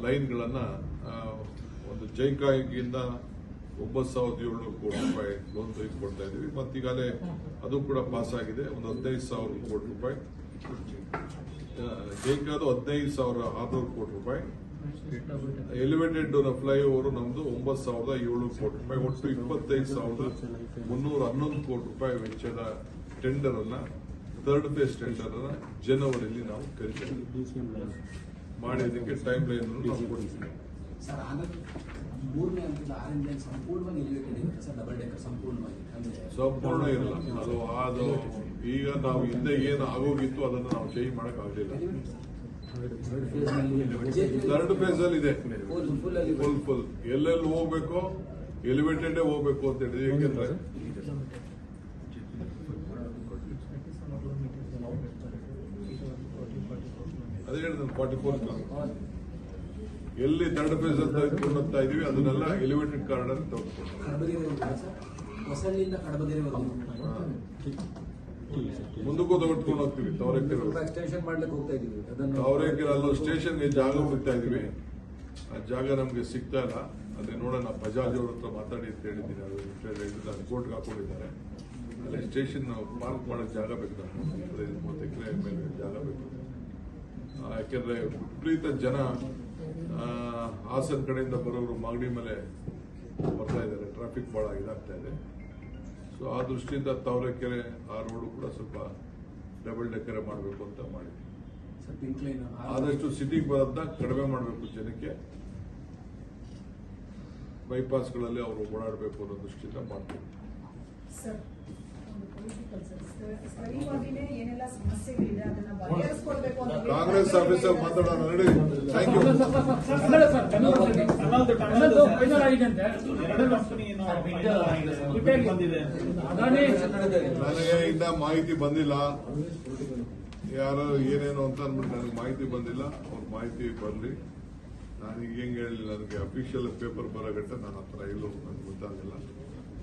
ಲೈನ್ಗಳನ್ನು ಒಂದು ಜೈಕಾಯಿಗಿಂದ 9,700 ಕೋಟಿ ರೂಪಾಯಿ ಲೋನ್ ತೆಗೆದುಕೊಡ್ತಾ ಇದ್ದೀವಿ. ಮತ್ತು ಈಗಾಗಲೇ ಅದು ಕೂಡ ಪಾಸ್ ಆಗಿದೆ. ಒಂದು 15,000 ಕೋಟಿ ರೂಪಾಯಿ. ಜೈಕಾದು 15,600 ಕೋಟಿ ರೂಪಾಯಿ. ಎಲಿವೇಟೆಡ್ ಫ್ಲೈಓವರ್ ನಮ್ದು 9,700 ಕೋಟಿ ರೂಪಾಯಿ. ಒಟ್ಟು 25,311 ಕೋಟಿ ರೂಪಾಯಿ ವೆಚ್ಚದ ಟೆಂಡರ್ ಅನ್ನ, ಥರ್ಡ್ ಫೇಸ್ ಟೆಂಡರ್ ಅನ್ನ ಜನವರಿಯಲ್ಲಿ ನಾವು ಕರೀತೀವಿ. ಮಾಡಿದ್ದಕ್ಕೆ ಟೈಮ್ ಲೈನ್ ನಾವು ಕೊಡ್ತೀವಿ. ಸಂಪೂರ್ಣ ಇರಲ್ಲ ಅದು ಈಗ ನಾವು ಹಿಂದೆ ಏನು ಆಗೋಗಿತ್ತು ಅದನ್ನು ನಾವು ಚೇಂಜ್ ಮಾಡಕ್ ಆಗಲಿಲ್ಲ. ಥರ್ಡ್ ಫೇಸ್ ಅಲ್ಲಿ ಇದೆ, ಫುಲ್ ಎಲ್ಲೆಲ್ಲಿ ಹೋಗ್ಬೇಕೋ ಎಲಿವೇಟೆಡ್ ಹೋಗ್ಬೇಕು ಅಂತ ಹೇಳಿದ್ವಿ. ಯಾಕೆಂದ್ರೆ ಅದೇ ಹೇಳಿದ್ರೆ 44 ಎಲ್ಲಿ ಥರ್ಡ್ ಫೇಸ್ ಅಂತ ಕೊಂಡೋಗ್ತಾ ಇದೀವಿ ಅದನ್ನೆಲ್ಲ ಎಲಿವೇಟೆಡ್ ಕಾರ್ಡ್ ಮುಂದಕ್ಕೂ ತಗೊಂಡು ಹೋಗ್ತೀವಿ. ತಾವರೆಕೆರೆ ಅಲ್ಲೋ ಸ್ಟೇಷನ್ಗೆ ಜಾಗ ಹುಡುಕ್ತಾ ಇದೀವಿ. ಆ ಜಾಗ ನಮ್ಗೆ ಸಿಗ್ತಾ ಇಲ್ಲ. ಅದೇ ನೋಡೋಣ, ಬಜಾಜ್ ಅವ್ರ ಹತ್ರ ಮಾತಾಡಿ ಅಂತ ಹೇಳಿದ್ದೀನಿ. ಅದು ಕೋರ್ಟ್ಗೆ ಹಾಕೊಂಡಿದ್ದಾರೆ. ಅಲ್ಲಿ ಸ್ಟೇಷನ್ ಪಾರ್ಕ್ ಮಾಡೋಕ್ಕೆ ಜಾಗ ಬೇಕು. 30 ಎಕರೆ ಮೇಲೆ ಜಾಗ ಬೇಕು. ಯಾಕೆಂದ್ರೆ ವಿಪರೀತ ಜನ ಹಾಸನ ಕಡೆಯಿಂದ ಬರೋರು ಮಾಗಡಿ ಮೇಲೆ ಬರ್ತಾ ಇದ್ದಾರೆ. ಟ್ರಾಫಿಕ್ ಬಹಳ ಇದಾಗ್ತಾ ಇದೆ. ಸೊ ಆ ದೃಷ್ಟಿಯಿಂದ ತಾವರೆಕೆರೆ ಆ ರೋಡ್ ಕೂಡ ಸ್ವಲ್ಪ ಡಬಲ್ ಡೆಕ್ಕರ್ ಮಾಡಬೇಕು ಅಂತ ಮಾಡಿದ್ವಿ. ಆದಷ್ಟು ಸಿಟಿಗೆ ಬರೋದನ್ನ ಕಡಿಮೆ ಮಾಡಬೇಕು. ಜನಕ್ಕೆ ಬೈಪಾಸ್ಗಳಲ್ಲಿ ಅವರು ಓಡಾಡಬೇಕು ಅನ್ನೋ ದೃಷ್ಟಿಯಿಂದ ಮಾಡ್ತೀವಿ. ಕಾಂಗ್ರೆಸ್ ಆಫೀಸರ್ ಮಾತಾಡೋಣ ನೋಡಿ. Thank you. ನನಗೆ ಇನ್ನ ಮಾಹಿತಿ ಬಂದಿಲ್ಲ. ಯಾರು ಏನೇನು ಅಂತ ಅಂದ್ಬಿಟ್ಟು ನನಗೆ ಮಾಹಿತಿ ಬಂದಿಲ್ಲ. ಅವ್ರ ಮಾಹಿತಿ ಬರಲಿ. ನಾನು ಈಗ ಹೆಂಗೆ ಹೇಳಲಿಲ್ಲ, ನನಗೆ ಅಫಿಷಿಯಲ್ ಪೇಪರ್ ಬರೋ ಗಂಟ ನನ್ನ ಹತ್ರ ಇಲ್ಲೋ ನನಗೆ ಗೊತ್ತಾಗಲಿಲ್ಲ.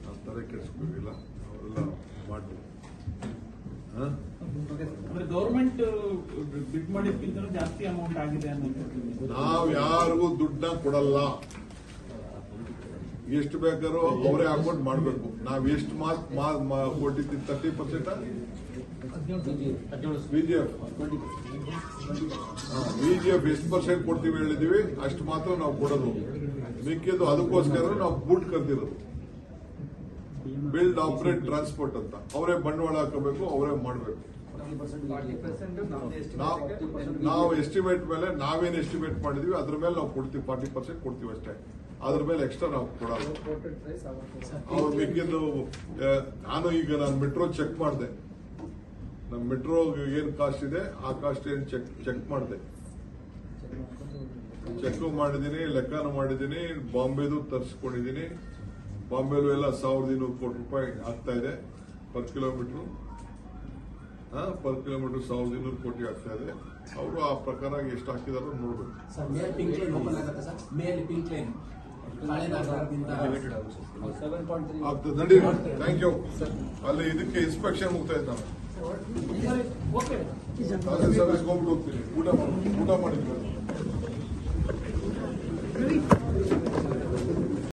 ನಾನು ತಲೆ ಕೆಡಿಸ್ಕೋಗಿಲ್ಲ. ಅವರೆಲ್ಲ ಮಾಡ್ತೀವಿ. ಗೌರ್ಮೆಂಟ್ ಬಿಡ್ ಮಾಡಿದ್ಕಿಂತ ಜಾಸ್ತಿ ಅಮೌಂಟ್ ಆಗಿದೆ. ನಾವು ಯಾರಿಗೂ ದುಡ್ಡನ್ನ ಕೊಡಲ್ಲ. ಎಷ್ಟು ಬೇಕಾದ್ರೂ ಅವರೇ ಅಕೌಂಟ್ ಮಾಡಬೇಕು. ನಾವು ಎಷ್ಟು ಕೊಟ್ಟಿದ್ದೀವಿ 30% ವಿಜಿಎಫ್ ಎಷ್ಟು ಪರ್ಸೆಂಟ್ ಕೊಡ್ತೀವಿ ಹೇಳಿದೀವಿ, ಅಷ್ಟು ಮಾತ್ರ ನಾವು ಕೊಡೋದು. ಮಿಕ್ಕಿದ್ದು ಅದಕ್ಕೋಸ್ಕರ ನಾವು ಬುಡ್ ಕಲ್ತಿರೋದು. ಬಿಲ್ಡ್ ಆಪರೇಟ್ ಟ್ರಾನ್ಸ್ಪೋರ್ಟ್ ಅಂತ ಅವರೇ ಬಂಡವಾಳ ಹಾಕಬೇಕು, ಅವರೇ ಮಾಡಬೇಕು. ನಾವು ಎಸ್ಟಿಮೇಟ್ ಮೇಲೆ ನಾವೇನು ಎಸ್ಟಿಮೇಟ್ ಮಾಡಿದೀವಿ ಅದ್ರ ಮೇಲೆ ನಾವು ಕೊಡ್ತೀವಿ. 40% ಕೊಡ್ತೀವಿ ಅಷ್ಟೇ. ಅದ್ರ ಮೇಲೆ ಎಕ್ಸ್ಟ್ರಾ ನಾವು ಕೊಡಲ್ಲ. ಅವ್ರು ಮಿಕ್ಕಿದ್ದು ನಾನು ಮೆಟ್ರೋ ಚೆಕ್ ಮಾಡಿದೆ. ನಮ್ಮ ಮೆಟ್ರೋ ಏನ್ ಕಾಸ್ಟ್ ಇದೆ ಆ ಕಾಸ್ಟ್ ಏನ್ ಚೆಕ್ ಮಾಡಿದೆ. ಚೆಕ್ ಮಾಡಿದೀನಿ, ಲೆಕ್ಕನೂ ಮಾಡಿದೀನಿ. ಬಾಂಬೆದು ತರಿಸ್ಕೊಂಡಿದೀನಿ. ಬಾಂಬೆಲು ಎಲ್ಲ 1,200 ಕೋಟಿ ರೂಪಾಯಿ ಆಗ್ತಾ ಇದೆ ಪರ್ ಕಿಲೋಮೀಟರ್. 1,200 ಕೋಟಿ ಆಗ್ತಾ ಇದೆ. ಅವರು ಆ ಪ್ರಕಾರ ಎಷ್ಟು ಹಾಕಿದಾರೋ ನೋಡ್ಬೇಕು. ಆಗ್ತದೆ ನಡಿ. Thank you. ಅಲ್ಲಿ ಇದಕ್ಕೆ ಇನ್ಸ್ಪೆಕ್ಷನ್ ಮುಗ್ತಾ ಇದ್ದ ನಾನು. ಸರ್ವಿಸ್ಗೆ ಹೋಗ್ಬಿಟ್ಟು ಹೋಗ್ತೀನಿ. ಊಟ ಮಾಡಿದ್ವಿ.